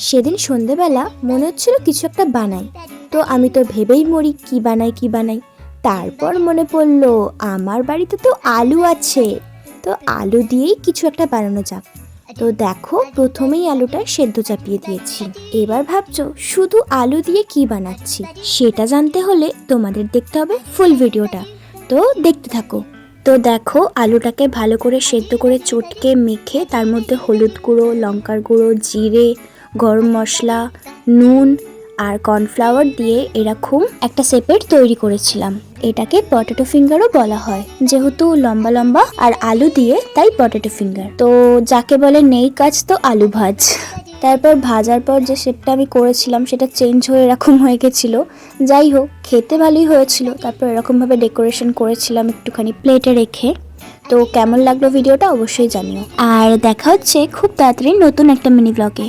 সেদিন সন্ধেবেলা মনে হচ্ছিল কিছু একটা বানাই, তো আমি তো ভেবেই মরি কি বানাই। তারপর মনে পড়লো আমার বাড়িতে তো আলু আছে, তো আলু দিয়েই কিছু একটা বানানো যাক। তো দেখো, প্রথমেই আলুটা সেদ্ধ চাপিয়ে দিয়েছি। এবার ভাবছো শুধু আলু দিয়ে কি বানাচ্ছি, সেটা জানতে হলে তোমাদের দেখতে হবে ফুল ভিডিওটা। তো দেখতে থাকো। তো দেখো, আলুটাকে ভালো করে সেদ্ধ করে চটকে মেখে তার মধ্যে হলুদ গুঁড়ো, লঙ্কার গুঁড়ো, জিরে, গরম মশলা, নুন আর কর্নফ্লাওয়ার দিয়ে এরকম একটা সেপারেট তৈরি করেছিলাম। এটাকে পটেটো ফিঙ্গারও বলা হয়, যেহেতু লম্বা লম্বা আর আলু দিয়ে, তাই পটেটো ফিঙ্গার। তো যাকে বলে নেই কাজ তো আলু ভাজ। তারপর ভাজার পর যে শেপটা আমি করেছিলাম সেটা চেঞ্জ হয়ে এরকম হয়ে গেছিল। যাই হোক, খেতে ভালোই হয়েছিল। তারপর এরকমভাবে ডেকোরেশন করেছিলাম একটুখানি প্লেটে রেখে। তো কেমন লাগলো ভিডিওটা অবশ্যই জানিও, আর দেখা হচ্ছে খুব তাড়াতাড়ি নতুন একটা মিনি ব্লগে।